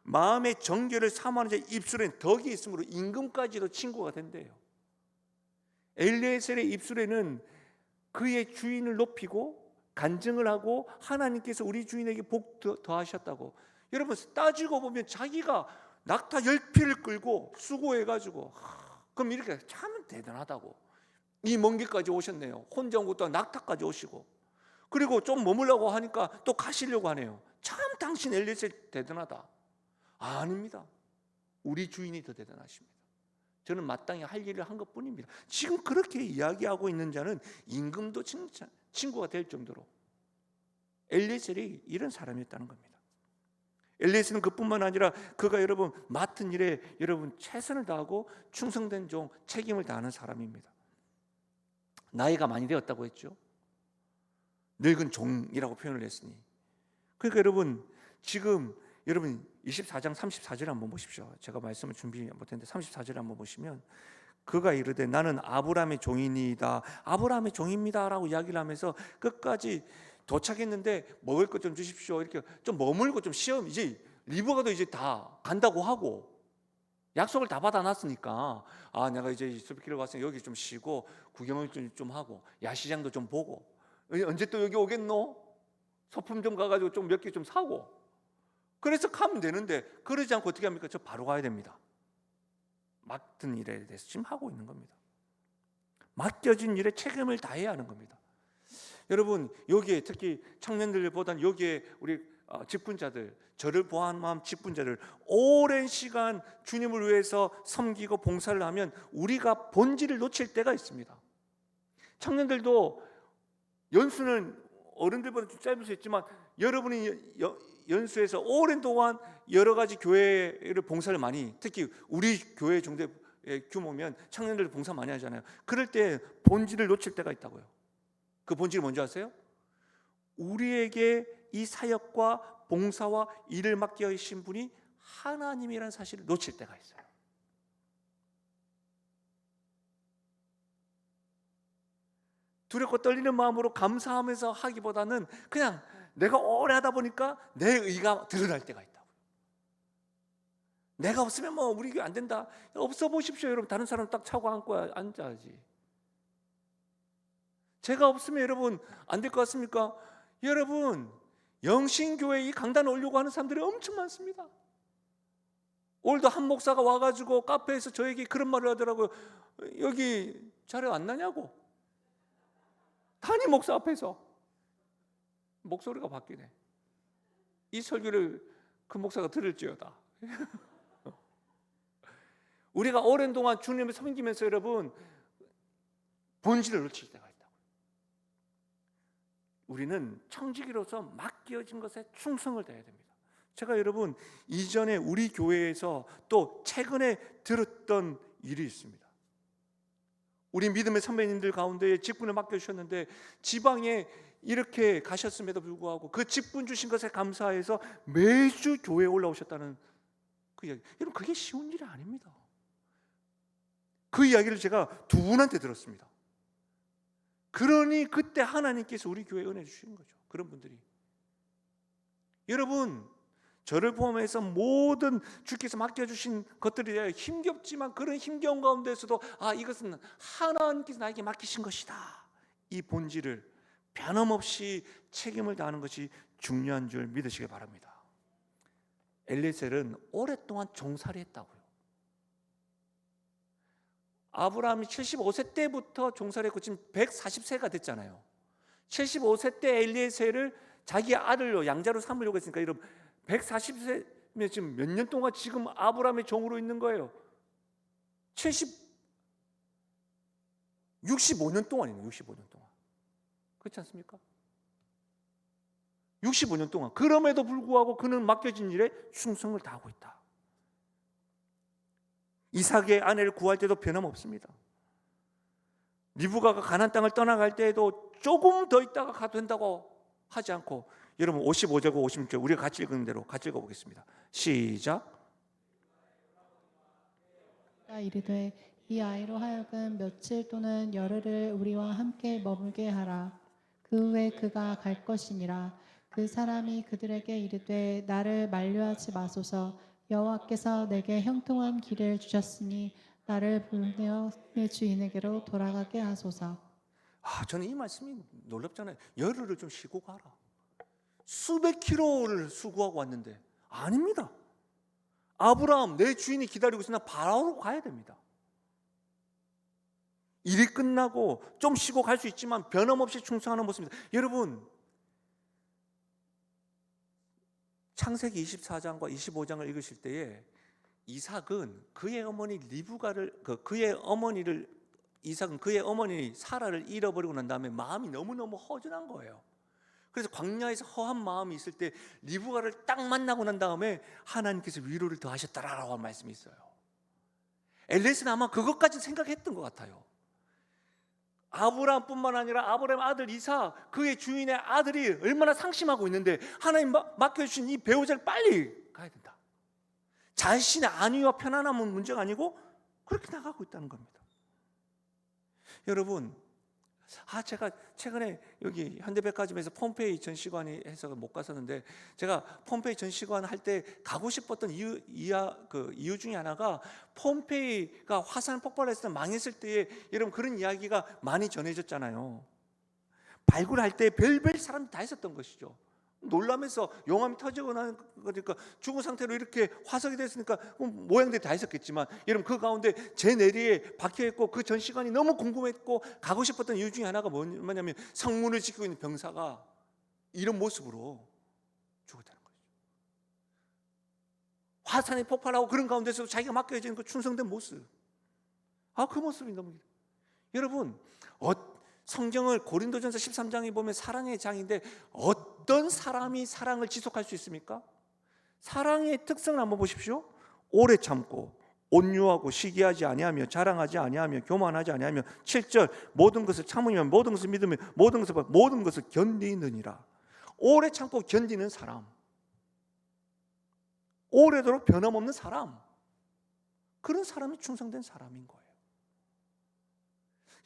마음의 정결을 사모하는 자의 입술에는 덕이 있으므로 임금까지도 친구가 된대요. 엘리에셀의 입술에는 그의 주인을 높이고 간증을 하고 하나님께서 우리 주인에게 복 더하셨다고. 여러분 따지고 보면 자기가 낙타 10피를 끌고 수고해가지고 그럼 이렇게 참 대단하다고. 이 먼 길까지 오셨네요. 혼자 온 것도 낙타까지 오시고 그리고 좀 머물라고 하니까 또 가시려고 하네요. 참 당신 엘리에셀 대단하다. 아닙니다. 우리 주인이 더 대단하십니다. 저는 마땅히 할 일을 한 것뿐입니다. 지금 그렇게 이야기하고 있는 자는 임금도 친구가 될 정도로 엘리에셀이 이런 사람이었다는 겁니다. 엘리에셀은 그뿐만 아니라 그가 여러분 맡은 일에 여러분 최선을 다하고 충성된 종, 책임을 다하는 사람입니다. 나이가 많이 되었다고 했죠. 늙은 종이라고 표현을 했으니. 그러니까 여러분 지금 여러분 24장 34절에 한번 보십시오. 제가 말씀을 준비 못했는데 34절에 한번 보시면 그가 이르되 나는 아브라함의 종이니이다. 아브라함의 종입니다 라고 이야기를 하면서 끝까지 도착했는데 먹을 것 좀 주십시오. 이렇게 좀 머물고 좀 쉬어. 이제 리브가도 이제 다 간다고 하고 약속을 다 받아놨으니까 내가 이제 숲길을 왔으니 여기 좀 쉬고 구경을 좀 하고 야시장도 좀 보고 언제 또 여기 오겠노? 소품 좀 가가지고 좀 몇 개 좀 사고 그래서 가면 되는데 그러지 않고 어떻게 합니까? 저 바로 가야 됩니다. 맡은 일에 대해서 지금 하고 있는 겁니다. 맡겨진 일에 책임을 다해야 하는 겁니다. 여러분 여기에 특히 청년들보다는 여기에 우리 직분자들, 저를 포함한 직분자들 오랜 시간 주님을 위해서 섬기고 봉사를 하면 우리가 본질을 놓칠 때가 있습니다. 청년들도 연수는 어른들보다 좀 짧을 수 있지만 여러분이 연수에서 오랜 동안 여러 가지 교회를 봉사를 많이, 특히 우리 교회 정도의 규모면 청년들 봉사 많이 하잖아요. 그럴 때 본질을 놓칠 때가 있다고요. 그 본질이 뭔지 아세요? 우리에게 이 사역과 봉사와 일을 맡겨주신 분이 하나님이라는 사실을 놓칠 때가 있어요. 두렵고 떨리는 마음으로 감사하면서 하기보다는 그냥 내가 오래 하다 보니까 내 의가 드러날 때가 있다고요. 내가 없으면 뭐 우리 교회 안 된다. 없어 보십시오 여러분. 다른 사람 딱 차고 앉고 앉아야지. 제가 없으면 여러분 안 될 것 같습니까? 여러분 영신교회 이 강단에 오려고 하는 사람들이 엄청 많습니다. 오늘도 한 목사가 와가지고 카페에서 저에게 그런 말을 하더라고요. 여기 자료 안 나냐고. 담임 목사 앞에서 목소리가 바뀌네. 이 설교를 그 목사가 들을지어다. 우리가 오랜 동안 주님을 섬기면서 여러분 본질을 놓칠 때가 있다고. 우리는 청지기로서 맡겨진 것에 충성을 다해야 됩니다. 제가 여러분 이전에 우리 교회에서 또 최근에 들었던 일이 있습니다. 우리 믿음의 선배님들 가운데 직분을 맡겨주셨는데 지방에 이렇게 가셨음에도 불구하고 그 직분 주신 것에 감사해서 매주 교회에 올라오셨다는 그 이야기. 여러분 그게 쉬운 일이 아닙니다. 그 이야기를 제가 두 분한테 들었습니다. 그러니 그때 하나님께서 우리 교회에 은혜 주신 거죠. 그런 분들이. 여러분 저를 포함해서 모든 주께서 맡겨주신 것들이 힘겹지만 그런 힘겨운 가운데서도 이것은 하나님께서 나에게 맡기신 것이다. 이 본질을 변함없이 책임을 다하는 것이 중요한 줄 믿으시기 바랍니다. 엘리에셀은 오랫동안 종살이 했다고요. 아브라함이 75세 때부터 종살이 했고 지금 140세가 됐잖아요. 75세 때 엘리에셀을 자기 아들로 양자로 삼으려고 했으니까 여러분 140세면 지금 몇 년 동안 지금 아브라함의 종으로 있는 거예요. 65년 동안이네요. 65년 동안. 그렇지 않습니까? 65년 동안. 그럼에도 불구하고 그는 맡겨진 일에 충성을 다하고 있다. 이삭의 아내를 구할 때도 변함없습니다. 리브가가 가나안 땅을 떠나갈 때에도 조금 더 있다가 가도 된다고 하지 않고, 여러분 55절과 56절 우리가 같이 읽은 대로 같이 읽어보겠습니다. 시작. 이르되 이 아이로 하여금 며칠 또는 열흘을 우리와 함께 머물게 하라. 그 후에 그가 갈 것이니라. 그 사람이 그들에게 이르되 나를 만류하지 마소서. 여호와께서 내게 형통한 길을 주셨으니 나를 보내어 내 주인에게로 돌아가게 하소서. 저는 이 말씀이 놀랍잖아요. 열흘을 좀 쉬고 가라. 수백 킬로를 수고하고 왔는데 아닙니다. 아브라함 내 주인이 기다리고 있으나 바로 가야 됩니다. 일이 끝나고 좀 쉬고 갈 수 있지만 변함없이 충성하는 모습입니다. 여러분 창세기 24장과 25장을 읽으실 때에 이삭은 그의 어머니 리브가를 이삭은 그의 어머니 사라를 잃어버리고 난 다음에 마음이 너무너무 허전한 거예요. 그래서 광야에서 허한 마음이 있을 때 리브가를 딱 만나고 난 다음에 하나님께서 위로를 더하셨다라고 하는 말씀이 있어요. 엘리에셀은 아마 그것까지 생각했던 것 같아요. 아브라함뿐만 아니라 아브라함 아들 이삭, 그의 주인의 아들이 얼마나 상심하고 있는데 하나님 맡겨주신 이 배우자를 빨리 가야 된다. 자신의 안위와 편안함은 문제가 아니고 그렇게 나가고 있다는 겁니다. 여러분 제가 최근에 여기 현대백화점에서 폼페이 전시관에 해서 못 갔었는데, 제가 폼페이 전시관 할 때 가고 싶었던 이유 중에 하나가 폼페이가 화산 폭발했을 때 망했을 때에 여러분 그런 이야기가 많이 전해졌잖아요. 발굴할 때 별별 사람이 다 있었던 것이죠. 놀라면서 용암이 터지고 나는 거니까 죽은 상태로 이렇게 화석이 됐으니까 모양들이 다 있었겠지만, 여러분 그 가운데 제 내리에 박혀있고 그 전시관이 너무 궁금했고 가고 싶었던 이유 중에 하나가 뭐냐면 성문을 지키고 있는 병사가 이런 모습으로 죽었다는 거죠. 화산이 폭발하고 그런 가운데서 자기가 맡겨진 그 충성된 모습, 그 모습이 너무, 여러분 성경을 고린도전서 13장에 보면 사랑의 장인데 어떤 사람이 사랑을 지속할 수 있습니까? 사랑의 특성을 한번 보십시오. 오래 참고 온유하고 시기하지 아니하며 자랑하지 아니하며 교만하지 아니하며 7절 모든 것을 참으며 모든 것을 믿으며 모든 것을 견디느니라. 오래 참고 견디는 사람, 오래도록 변함없는 사람, 그런 사람이 충성된 사람인 거예요.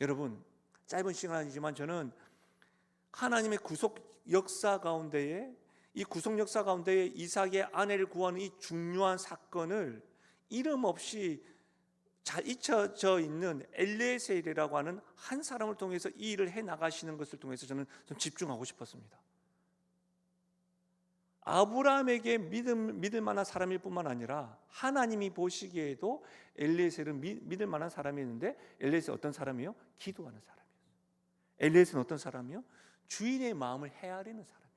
여러분 짧은 시간이지만 저는 하나님의 구속 역사 가운데에, 이 구속 역사 가운데에 이삭의 아내를 구하는 이 중요한 사건을 이름 없이 잘 잊혀져 있는 엘리에셀이라고 하는 한 사람을 통해서 이 일을 해 나가시는 것을 통해서 저는 좀 집중하고 싶었습니다. 아브라함에게 믿을 만한 사람일 뿐만 아니라 하나님이 보시기에도 엘리에셀은 믿을 만한 사람이었는데, 엘리에셀은 어떤 사람이요? 기도하는 사람이었어요. 엘리에셀은 어떤 사람이요? 주인의 마음을 헤아리는 사람이었어요.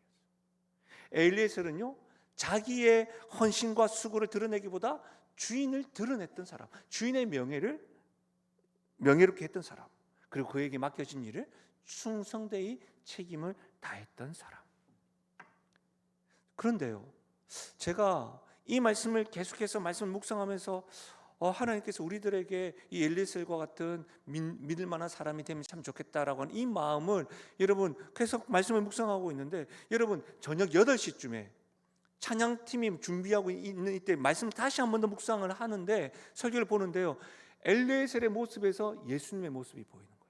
엘리에셀은요 자기의 헌신과 수고를 드러내기보다 주인을 드러냈던 사람, 주인의 명예롭게 했던 사람, 그리고 그에게 맡겨진 일을 충성되이 책임을 다했던 사람. 그런데요, 제가 이 말씀을 계속해서 말씀을 묵상하면서 하나님께서 우리들에게 이 엘리에셀과 같은 믿을 만한 사람이 되면 참 좋겠다라고 하는 이 마음을 여러분 계속 말씀을 묵상하고 있는데, 여러분 저녁 8시쯤에 찬양팀이 준비하고 있는 이때 말씀을 다시 한 번 더 묵상을 하는데, 설교를 보는데요, 엘리에셀의 모습에서 예수님의 모습이 보이는 거예요.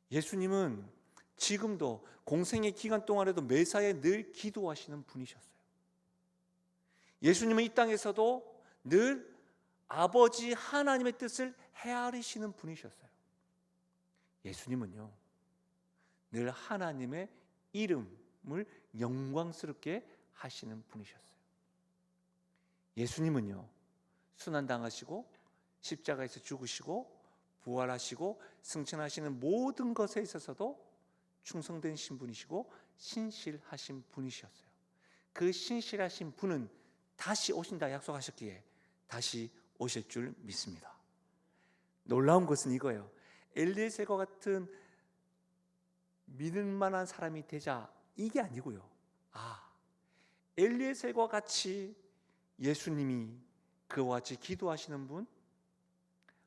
예수님은 지금도 공생의 기간 동안에도 매사에 늘 기도하시는 분이셨어요. 예수님은 이 땅에서도 늘 아버지 하나님의 뜻을 헤아리시는 분이셨어요. 예수님은요, 늘 하나님의 이름을 영광스럽게 하시는 분이셨어요. 예수님은요, 순환당하시고 십자가에서 죽으시고 부활하시고 승천하시는 모든 것에 있어서도 충성된 신분이시고 신실하신 분이셨어요. 그 신실하신 분은 다시 오신다 약속하셨기에 다시 오실 줄 믿습니다. 놀라운 것은 이거예요. 엘리에셀과 같은 믿을 만한 사람이 되자, 이게 아니고요, 엘리에셀과 같이 예수님이 그와 같이 기도하시는 분,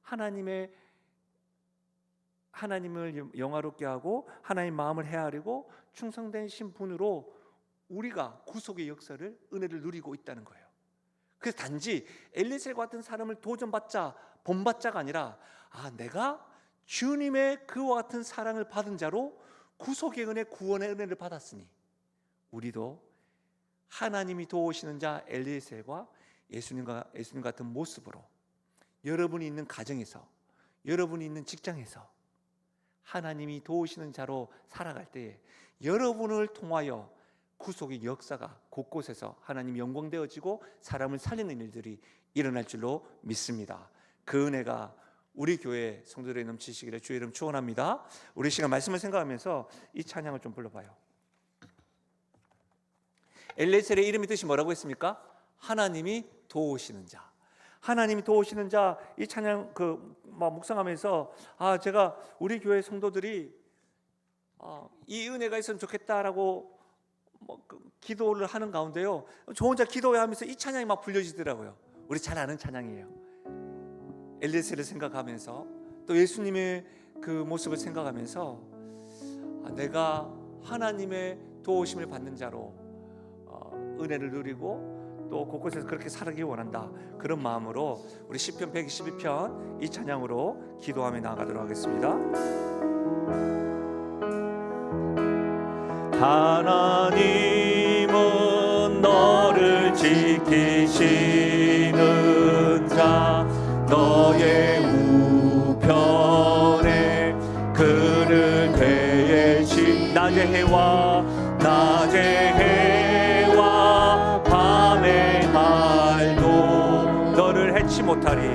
하나님을 영화롭게 하고 하나님 마음을 헤아리고 충성된 신분으로 우리가 구속의 역사를, 은혜를 누리고 있다는 거예요. 그래서 단지 엘리에셀과 같은 사람을 도전받자, 본받자가 아니라 내가 주님의 그와 같은 사랑을 받은 자로 구속의 은혜, 구원의 은혜를 받았으니 우리도 하나님이 도우시는 자 엘리에셀과 예수님 같은 모습으로 여러분이 있는 가정에서, 여러분이 있는 직장에서 하나님이 도우시는 자로 살아갈 때에 여러분을 통하여 구속의 역사가 곳곳에서 하나님 영광되어지고 사람을 살리는 일들이 일어날 줄로 믿습니다. 그 은혜가 우리 교회 성도들에 넘치시기를 주의 이름 축원합니다. 우리 시간 말씀을 생각하면서 이 찬양을 좀 불러봐요. 엘리에셀의 이름의 뜻이 뭐라고 했습니까? 하나님이 도우시는 자. 하나님이 도우시는 자. 이 찬양 묵상하면서 제가 우리 교회 성도들이 이 은혜가 있으면 좋겠다라고 기도를 하는 가운데요, 저 혼자 기도하면서 이 찬양이 막 불려지더라고요. 우리 잘 아는 찬양이에요. 엘리에셀을 생각하면서 또 예수님의 그 모습을 생각하면서 내가 하나님의 도우심을 받는 자로 은혜를 누리고 또 곳곳에서 그렇게 살기 원한다, 그런 마음으로 우리 시편 122편 이 찬양으로 기도하며 나아가도록 하겠습니다. 하나님은 너를 지키시는 자, 너의 우편에 그를 대신 낮의 해와 밤의 말도 너를 해치 못하리.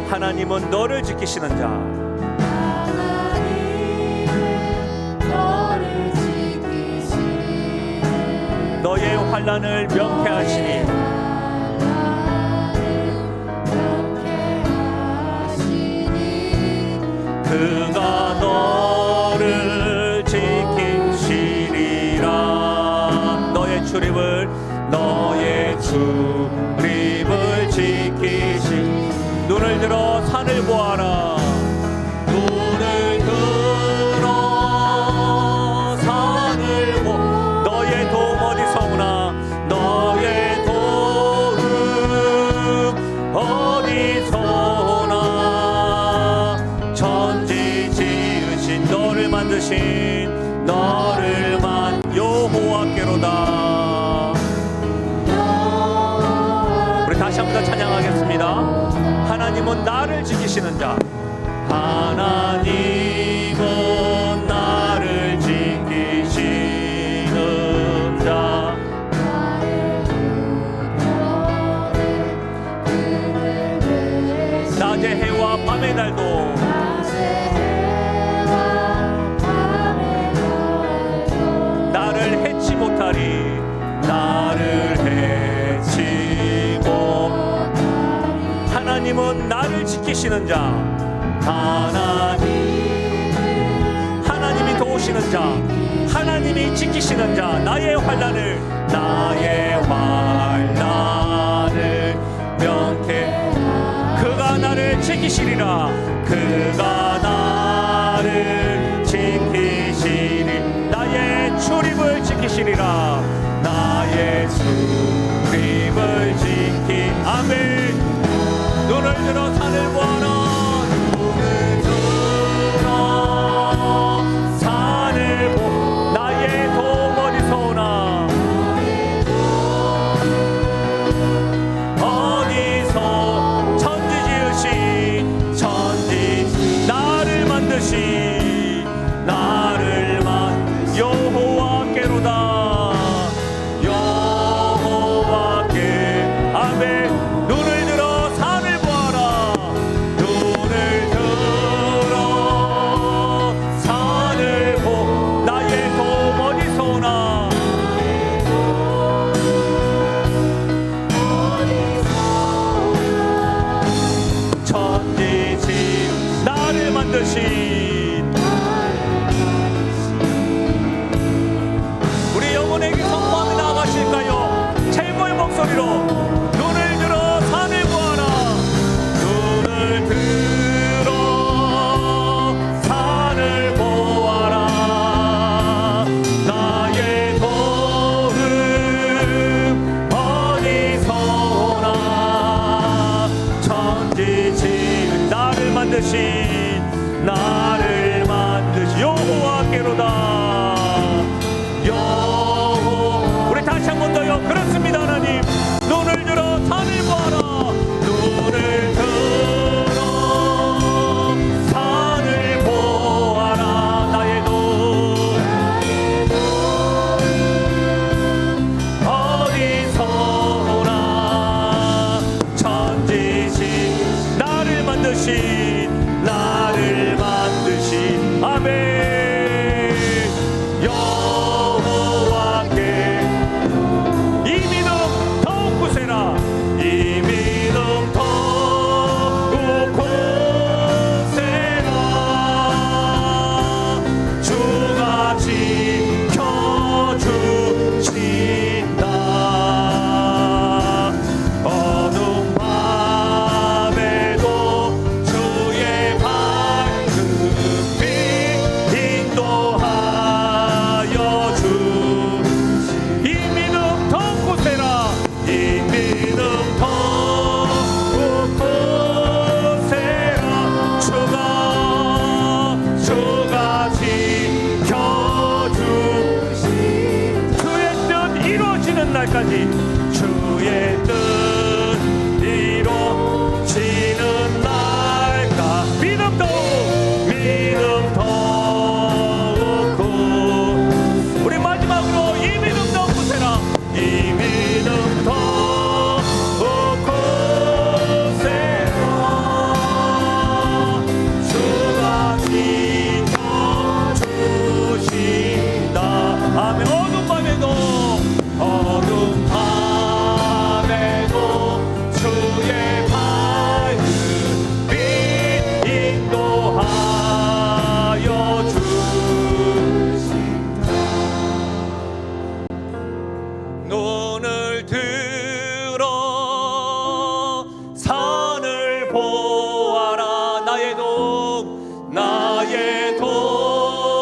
하나님은 너를 지키시는 자, 너의 환난을 명쾌하시니 그가 너를 지키시리라. 너의 출입을 지키시. 눈을 들어 산을 보아라. 눈을 들어 산을 보. 너의 도움 어디서 오나? 너의 도움 어디서 오나? 천지 지으신 너를 만드신 너를만 여호와께로다. 우리 다시 한번 더 찬양하겠습니다. 하나님은 나를 지키시는 자, 하나님은 나를 지키시는 자, 낮의 해와 밤의 날도 하나님은 나를 지키시는 자, 하나님이 도우시는 자, 하나님이 지키시는 자, 나의 환난을 명케 그가 나를 지키시리라. 그가 나를 지키시리. 나의 출입을 지키시리라. 나의 출입을 지키. 아멘. 눈을 들어 산을 보아라. 눈을 들어 산을 보. 나의 도움 어디서 오나. 어디서 천지 지으신 나를 만드신 나를 여호와께로다. 여호와께. 아멘. 눈을 들어 산을 보아라. 눈을 들어 산을 보. 나의 도움 어디서 오나. 천지지 나를 만드신. 우리 영혼에게 선포하며 나아가실까요? 최고의 목소리로 눈을 들어 산을 보아라. 눈을 들어 산을 보아라. 나의 도움 어디서 오나. 천지 지은 나를 만드신 여호와께로다. 우리 다시 한 번 더요. 그렇습니다. 하나님, 눈을 들어 산을 보아라. 눈을 들어 산을 보아라. 나의 도움 어디서 오나. 천지신 나를 만드신 아멘. 여호와께 이 믿음 더욱 굳세라. 이 믿음 더욱 굳세라. 주가 지켜주신다. 어둠 밤에도 주의 밝은 빛 인도하여 주. 이 믿음 더욱 굳세라. 이 믿음 더욱 굳세라. 주가 지켜주신 주의 뜻 이루어지는 날까지. 주의 뜻 이루어지는 날까. 믿음 더욱 우리 마지막으로 이 믿음 더욱 굳세라. 이 믿음 더욱 굳세라. 주가 지켜주신다. 아멘. 어둠 밤에도 주의 밝은 빛 인도하여 주신다. 눈을 들어 산을 보아라. 나의 도움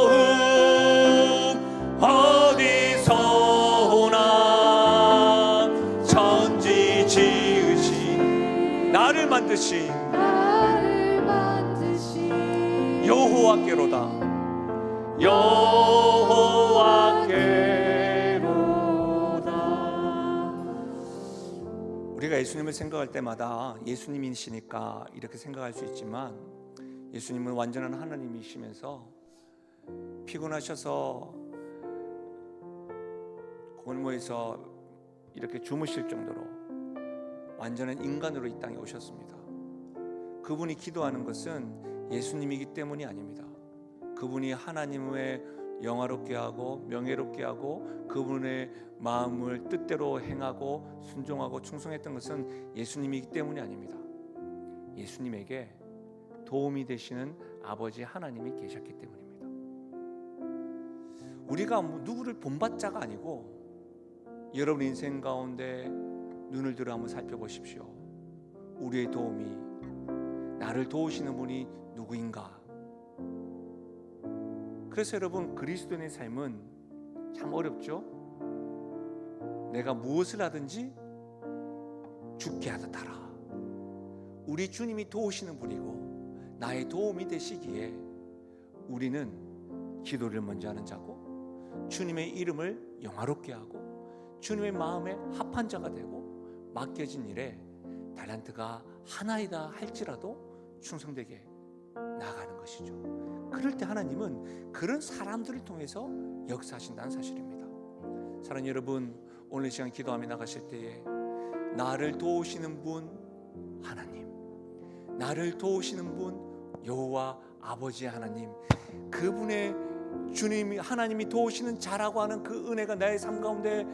어디서 오나. 천지 지으신 나를 만드신 여호와께로다. 여호와께로다. 우리가 예수님을 생각할 때마다 예수님이시니까 이렇게 생각할 수 있지만, 예수님은 완전한 하나님이시면서 피곤하셔서 골모에서 이렇게 주무실 정도로 완전한 인간으로 이 땅에 오셨습니다. 그분이 기도하는 것은 예수님이기 때문이 아닙니다. 그분이 하나님의 영화롭게 하고 명예롭게 하고 그분의 마음을 뜻대로 행하고 순종하고 충성했던 것은 예수님이기 때문이 아닙니다. 예수님에게 도움이 되시는 아버지 하나님이 계셨기 때문입니다. 우리가 누구를 본받자가 아니고 여러분 인생 가운데 눈을 들어 한번 살펴보십시오. 우리의 도움이, 나를 도우시는 분이 누구인가? 그래서 여러분, 그리스도인의 삶은 참 어렵죠. 내가 무엇을 하든지 죽게 하듯하라. 우리 주님이 도우시는 분이고 나의 도움이 되시기에 우리는 기도를 먼저 하는 자고, 주님의 이름을 영화롭게 하고, 주님의 마음에 합한 자가 되고, 맡겨진 일에 달란트가 하나이다 할지라도 충성되게 나아가는 것이죠. 그럴 때 하나님은 그런 사람들을 통해서 역사하신다는 사실입니다. 사랑하는 여러분, 오늘 이 시간 기도하며 나가실 때에 나를 도우시는 분 하나님, 나를 도우시는 분 여호와 아버지 하나님, 그분의 주님이 하나님이 도우시는 자라고 하는 그 은혜가 나의 삶 가운데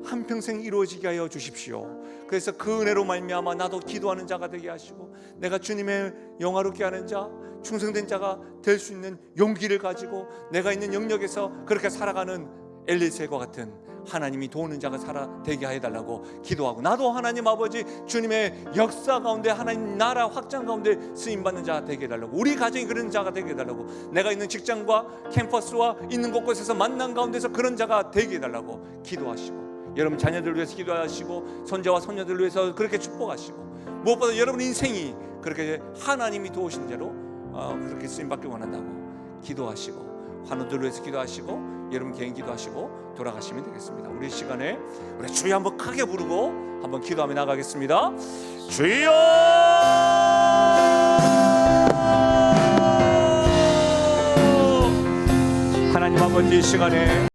한평생 이루어지게 하여 주십시오. 그래서 그 은혜로 말미암아 나도 기도하는 자가 되게 하시고, 내가 주님의 영화롭게 하는 자, 충성된 자가 될 수 있는 용기를 가지고 내가 있는 영역에서 그렇게 살아가는 엘리세과 같은 하나님이 도우는 자가 되게 해달라고 기도하고, 나도 하나님 아버지 주님의 역사 가운데 하나님 나라 확장 가운데 쓰임받는 자가 되게 해달라고, 우리 가정이 그런 자가 되게 해달라고, 내가 있는 직장과 캠퍼스와 있는 곳곳에서 만난 가운데서 그런 자가 되게 해달라고 기도하시고, 여러분 자녀들 위해서 기도하시고, 손자와 손녀들 위해서 그렇게 축복하시고, 무엇보다 여러분 인생이 그렇게 하나님이 도우신 대로 그렇게 쓰임받길 원한다고 기도하시고, 환우들 위해서 기도하시고, 여러분 개인 기도하시고 돌아가시면 되겠습니다. 우리 시간에 우리 주여 한번 크게 부르고 한번 기도하며 나가겠습니다. 주여! 하나님 아버지, 이 시간에